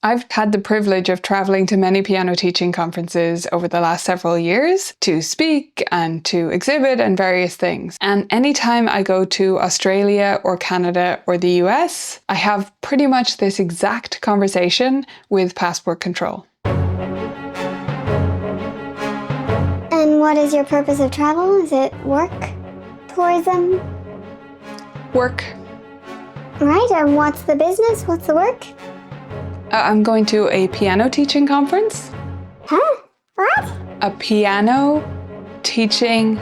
I've had the privilege of traveling to many piano teaching conferences over the last several years to speak and to exhibit and various things. And anytime I go to Australia or Canada or the US, I have pretty much this exact conversation with passport control. And what is your purpose of travel? Is it work? Tourism? Work. Right, and what's the business? What's the work? I'm going to a piano teaching conference. Huh? What? A piano teaching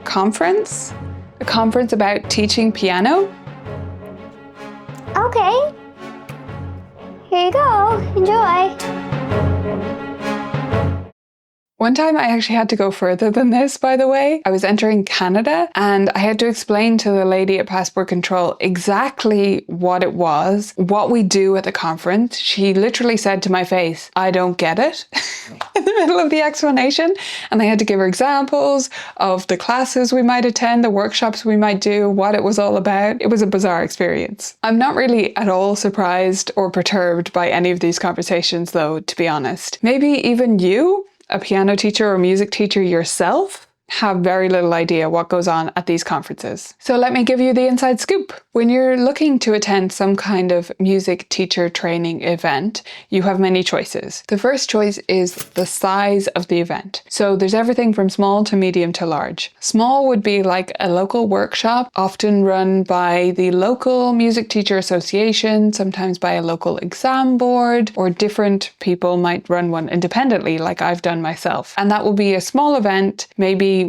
conference? A conference about teaching piano? Okay. Here you go. Enjoy. One time I actually had to go further than this, by the way. I was entering Canada and I had to explain to the lady at Passport Control exactly what it was, what we do at the conference. She literally said to my face, "I don't get it," in the middle of the explanation. And I had to give her examples of the classes we might attend, the workshops we might do, what it was all about. It was a bizarre experience. I'm not really at all surprised or perturbed by any of these conversations though, to be honest. Maybe even you, a piano teacher or music teacher yourself, have very little idea what goes on at these conferences. So let me give you the inside scoop. When you're looking to attend some kind of music teacher training event, you have many choices. The first choice is the size of the event. So there's everything from small to medium to large. Small would be like a local workshop, often run by the local music teacher association, sometimes by a local exam board, or different people might run one independently, like I've done myself. And that will be a small event, maybe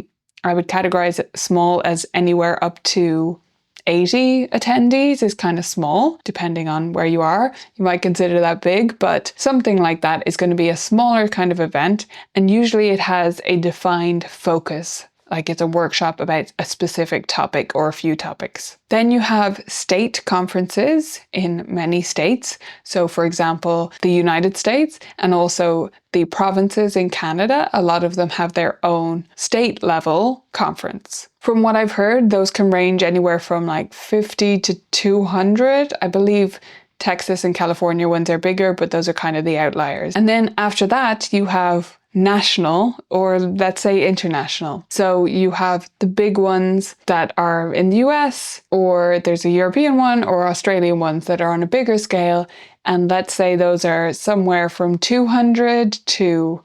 I would categorize it small as anywhere up to 80 attendees is kind of small, depending on where you are. You might consider that big, but something like that is going to be a smaller kind of event. And usually it has a defined focus, like it's a workshop about a specific topic or a few topics. Then you have state conferences in many states. So for example, the United States and also the provinces in Canada, a lot of them have their own state level conference. From what I've heard, those can range anywhere from like 50 to 200. I believe Texas and California ones are bigger, but those are kind of the outliers. And then after that, you have national, or let's say international. So you have the big ones that are in the US, or there's a European one or Australian ones that are on a bigger scale. And let's say those are somewhere from 200 to,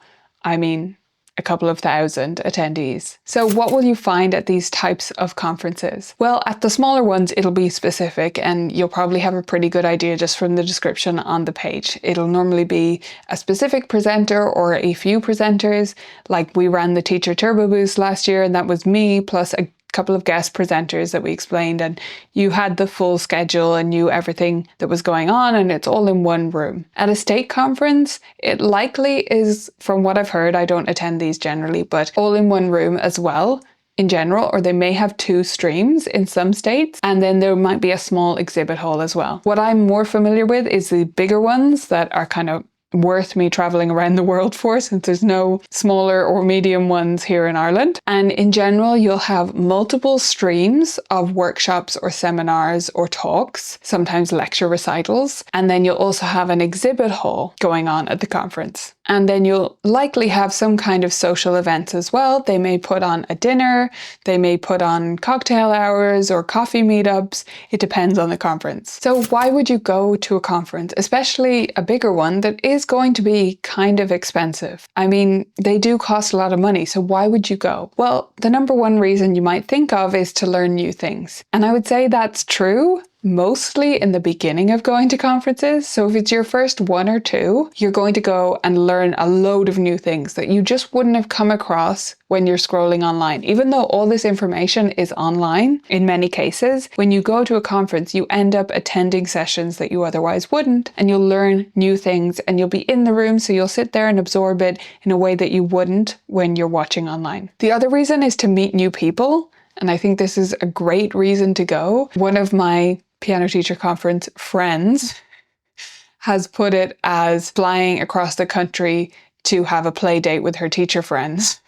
a couple of thousand attendees. So what will you find at these types of conferences? Well, at the smaller ones, it'll be specific and you'll probably have a pretty good idea just from the description on the page. It'll normally be a specific presenter or a few presenters. Like we ran the Teacher Turbo Boost last year and that was me plus a couple of guest presenters that we explained, and you had the full schedule and knew everything that was going on, and it's all in one room. At a state conference, it likely is, from what I've heard, I don't attend these generally, but all in one room as well in general, or they may have two streams in some states, and then there might be a small exhibit hall as well. What I'm more familiar with is the bigger ones that are kind of worth me traveling around the world for, since there's no smaller or medium ones here in Ireland. And in general, you'll have multiple streams of workshops or seminars or talks, sometimes lecture recitals. And then you'll also have an exhibit hall going on at the conference. And then you'll likely have some kind of social events as well. They may put on a dinner, they may put on cocktail hours or coffee meetups. It depends on the conference. So why would you go to a conference, especially a bigger one that is going to be kind of expensive? They do cost a lot of money, so why would you go? Well, the number one reason you might think of is to learn new things. And I would say that's true mostly in the beginning of going to conferences. So if it's your first one or two, you're going to go and learn a load of new things that you just wouldn't have come across when you're scrolling online. Even though all this information is online, in many cases, when you go to a conference, you end up attending sessions that you otherwise wouldn't, and you'll learn new things and you'll be in the room, so you'll sit there and absorb it in a way that you wouldn't when you're watching online. The other reason is to meet new people. And I think this is a great reason to go. One of my piano teacher conference friends has put it as flying across the country to have a play date with her teacher friends.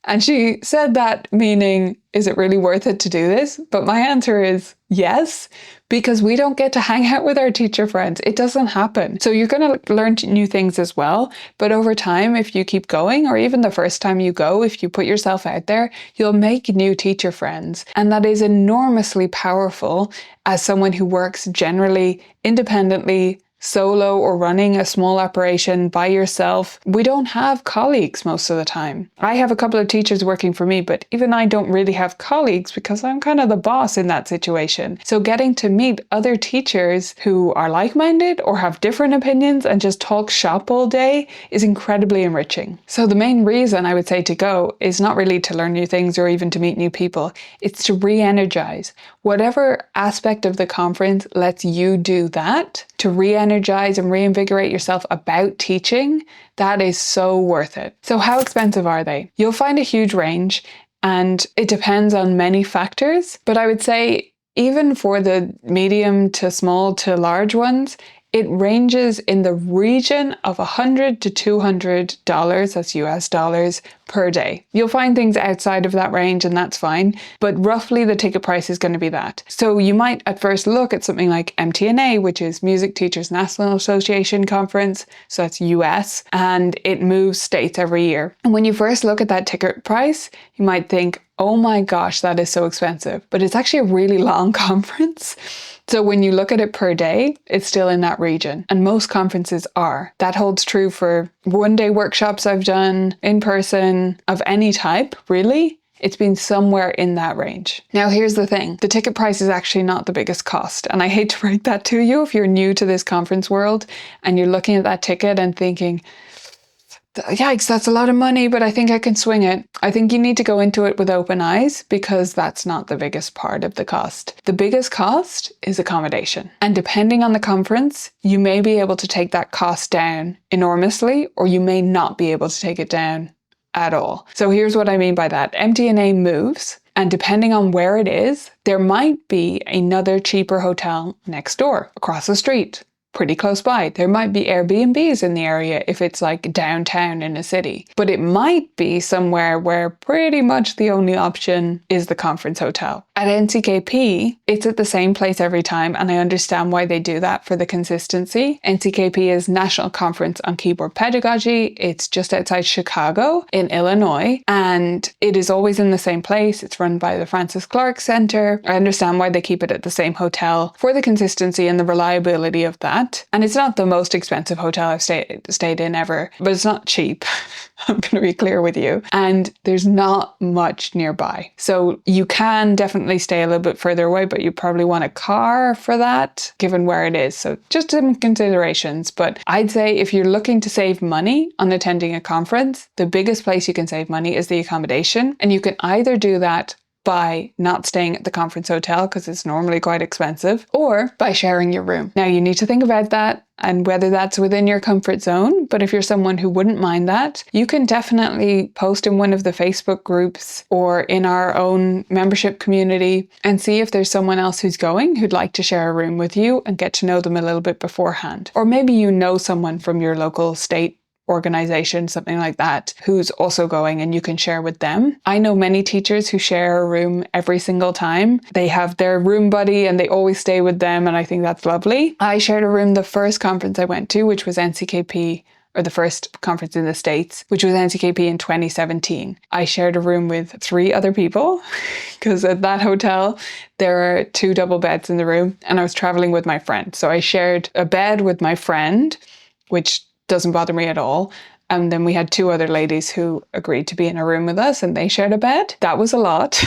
And she said that meaning, is it really worth it to do this? But my answer is yes, because we don't get to hang out with our teacher friends. It doesn't happen. So you're going to learn new things as well. But over time, if you keep going, or even the first time you go, if you put yourself out there, you'll make new teacher friends. And that is enormously powerful as someone who works generally independently, solo, or running a small operation by yourself. We don't have colleagues most of the time. I have a couple of teachers working for me, but even I don't really have colleagues because I'm kind of the boss in that situation. So getting to meet other teachers who are like-minded or have different opinions and just talk shop all day is incredibly enriching. So the main reason I would say to go is not really to learn new things or even to meet new people. It's to re-energize. Whatever aspect of the conference lets you do that, to re-energize and reinvigorate yourself about teaching, that is so worth it. So how expensive are they? You'll find a huge range, and it depends on many factors, but I would say even for the medium to small to large ones, it ranges in the region of $100 to $200, that's US dollars, per day. You'll find things outside of that range and that's fine, but roughly the ticket price is going to be that. So you might at first look at something like MTNA, which is Music Teachers National Association Conference, so that's US, and it moves states every year. And when you first look at that ticket price, you might think, oh my gosh, that is so expensive. But it's actually a really long conference. So when you look at it per day, it's still in that region. And most conferences are. That holds true for one-day workshops I've done, in person, of any type, really. It's been somewhere in that range. Now, here's the thing. The ticket price is actually not the biggest cost. And I hate to break that to you if you're new to this conference world and you're looking at that ticket and thinking, yikes, that's a lot of money, but I think I can swing it. I think you need to go into it with open eyes because that's not the biggest part of the cost. The biggest cost is accommodation. And depending on the conference, you may be able to take that cost down enormously, or you may not be able to take it down at all. So here's what I mean by that. MTNA moves, and depending on where it is, there might be another cheaper hotel next door, across the street, pretty close by. There might be Airbnbs in the area if it's like downtown in a city, but it might be somewhere where pretty much the only option is the conference hotel. At NCKP, it's at the same place every time, and I understand why they do that for the consistency. NCKP is National Conference on Keyboard Pedagogy. It's just outside Chicago in Illinois, and it is always in the same place. It's run by the Francis Clark Center. I understand why they keep it at the same hotel for the consistency and the reliability of that. And it's not the most expensive hotel I've stayed in ever, but it's not cheap. I'm going to be clear with you. And there's not much nearby. So you can definitely stay a little bit further away, but you probably want a car for that, given where it is. So just some considerations. But I'd say if you're looking to save money on attending a conference, the biggest place you can save money is the accommodation. And you can either do that by not staying at the conference hotel because it's normally quite expensive, or by sharing your room. Now you need to think about that and whether that's within your comfort zone. But if you're someone who wouldn't mind that, you can definitely post in one of the Facebook groups or in our own membership community and see if there's someone else who's going who'd like to share a room with you and get to know them a little bit beforehand. Or maybe you know someone from your local state organization, something like that, who's also going and you can share with them. I know many teachers who share a room every single time. They have their room buddy and they always stay with them, and I think that's lovely. I shared a room the first conference I went to, which was NCKP, or the first conference in the States, which was NCKP in 2017. I shared a room with 3 other people because at that hotel, there are 2 double beds in the room, and I was traveling with my friend. So I shared a bed with my friend, which doesn't bother me at all. And then we had 2 other ladies who agreed to be in a room with us and they shared a bed. That was a lot.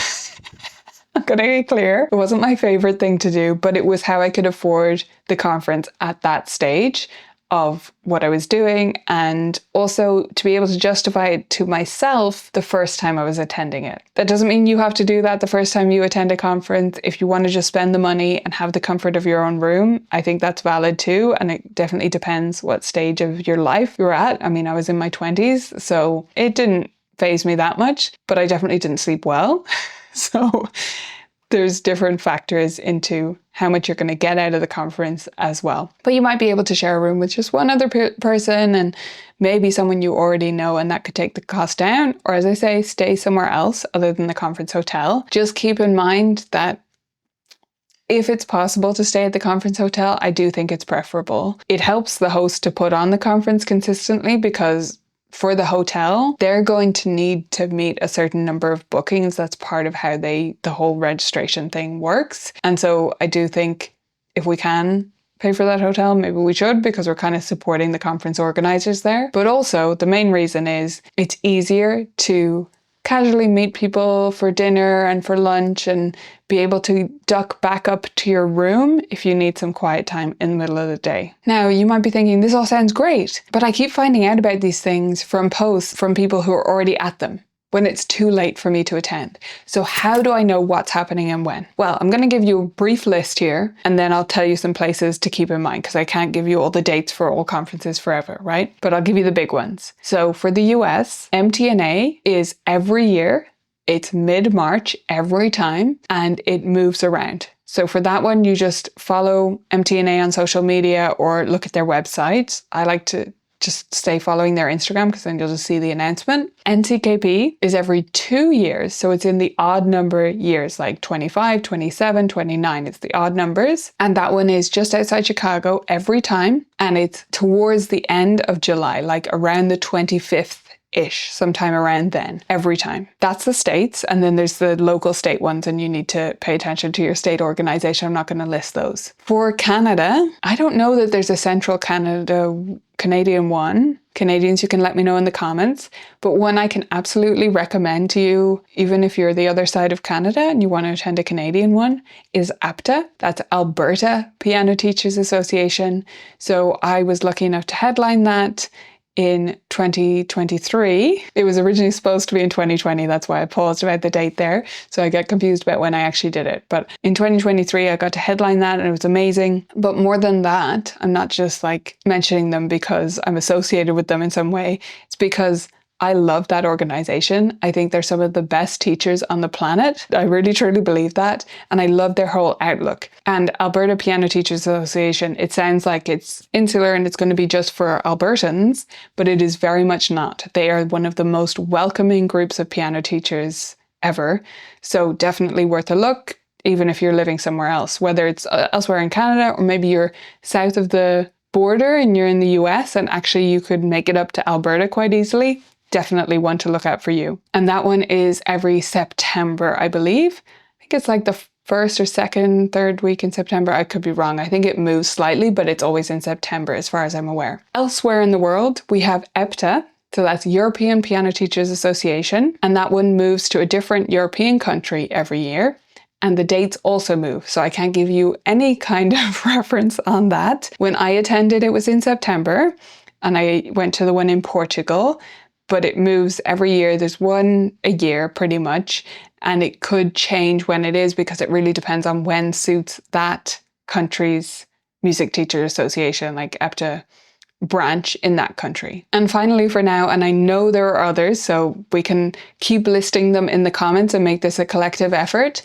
I'm going to be clear. It wasn't my favorite thing to do, but it was how I could afford the conference at that stage of what I was doing, and also to be able to justify it to myself the first time I was attending it. That doesn't mean you have to do that the first time you attend a conference. If you want to just spend the money and have the comfort of your own room, I think that's valid too, and it definitely depends what stage of your life you're at. I mean, I was in my 20s, so it didn't faze me that much, but I definitely didn't sleep well. So there's different factors into how much you're going to get out of the conference as well. But you might be able to share a room with just one other person and maybe someone you already know, and that could take the cost down. Or as I say, stay somewhere else other than the conference hotel. Just keep in mind that if it's possible to stay at the conference hotel, I do think it's preferable. It helps the host to put on the conference consistently because for the hotel, they're going to need to meet a certain number of bookings. That's part of how the whole registration thing works. And so I do think if we can pay for that hotel, maybe we should, because we're kind of supporting the conference organizers there. But also the main reason is it's easier to casually meet people for dinner and for lunch and be able to duck back up to your room if you need some quiet time in the middle of the day. Now, you might be thinking, this all sounds great, but I keep finding out about these things from posts from people who are already at them when it's too late for me to attend. So how do I know what's happening and when? Well, I'm going to give you a brief list here, and then I'll tell you some places to keep in mind, because I can't give you all the dates for all conferences forever, right? But I'll give you the big ones. So for the US, MTNA is every year. It's mid-March every time, and it moves around. So for that one, you just follow MTNA on social media or look at their website. I like to just stay following their Instagram because then you'll just see the announcement. NCKP is every 2 years. So it's in the odd number years, like 25, 27, 29. It's the odd numbers. And that one is just outside Chicago every time. And it's towards the end of July, like around the 25th-ish, sometime around then, every time. That's the states. And then there's the local state ones, and you need to pay attention to your state organization. I'm not going to list those. For Canada, I don't know that there's a central Canadian one. Canadians, you can let me know in the comments. But one I can absolutely recommend to you, even if you're the other side of Canada and you want to attend a Canadian one, is APTA. That's Alberta Piano Teachers Association. So I was lucky enough to headline that in 2023. It was originally supposed to be in 2020. That's why I paused about the date there. So I get confused about when I actually did it. But in 2023, I got to headline that and it was amazing. But more than that, I'm not just like mentioning them because I'm associated with them in some way. It's because I love that organization. I think they're some of the best teachers on the planet. I really truly believe that. And I love their whole outlook. And Alberta Piano Teachers Association, it sounds like it's insular and it's going to be just for Albertans, but it is very much not. They are one of the most welcoming groups of piano teachers ever. So definitely worth a look, even if you're living somewhere else, whether it's elsewhere in Canada or maybe you're south of the border and you're in the US and actually you could make it up to Alberta quite easily. Definitely one to look out for you. And that one is every September, I believe. I think it's like the first or second, third week in September. I could be wrong. I think it moves slightly, but it's always in September as far as I'm aware. Elsewhere in the world, we have EPTA. So that's European Piano Teachers Association. And that one moves to a different European country every year. And the dates also move. So I can't give you any kind of reference on that. When I attended, it was in September. And I went to the one in Portugal. But it moves every year. There's one a year pretty much, and it could change when it is because it really depends on when suits that country's music teacher association, like EPTA branch in that country. And finally for now, and I know there are others, so we can keep listing them in the comments and make this a collective effort.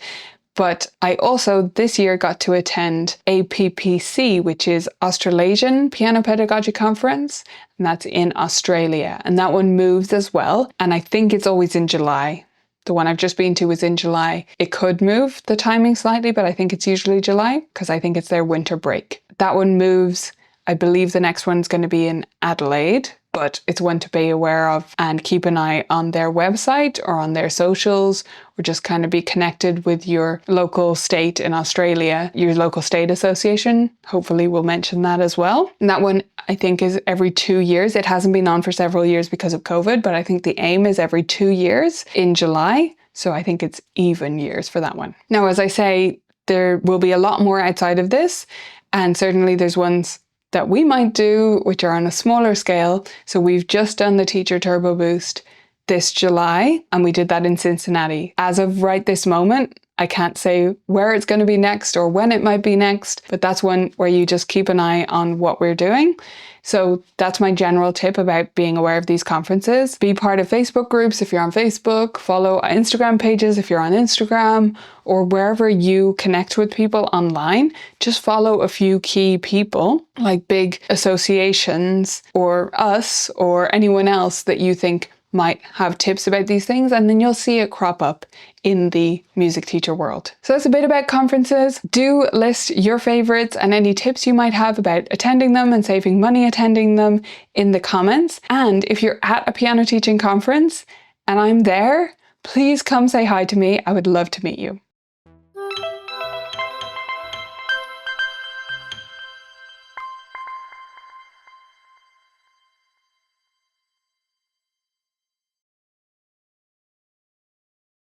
But I also this year got to attend APPC, which is Australasian Piano Pedagogy Conference, and that's in Australia. And that one moves as well. And I think it's always in July. The one I've just been to was in July. It could move the timing slightly, but I think it's usually July because I think it's their winter break. That one moves. I believe the next one's going to be in Adelaide, but it's one to be aware of and keep an eye on their website or on their socials, or just kind of be connected with your local state in Australia, your local state association. Hopefully we'll mention that as well. And that one I think is every 2 years. It hasn't been on for several years because of COVID, but I think the aim is every 2 years in July. So I think it's even years for that one. Now, as I say, there will be a lot more outside of this. And certainly there's ones that we might do, which are on a smaller scale. So we've just done the Teacher Turbo Boost this July, and we did that in Cincinnati. As of right this moment, I can't say where it's going to be next or when it might be next, but that's one where you just keep an eye on what we're doing. So that's my general tip about being aware of these conferences. Be part of Facebook groups if you're on Facebook, follow Instagram pages if you're on Instagram, or wherever you connect with people online. Just follow a few key people, like big associations or us or anyone else that you think might have tips about these things, and then you'll see it crop up in the music teacher world. So that's a bit about conferences. Do list your favorites and any tips you might have about attending them and saving money attending them in the comments. And if you're at a piano teaching conference and I'm there, please come say hi to me. I would love to meet you.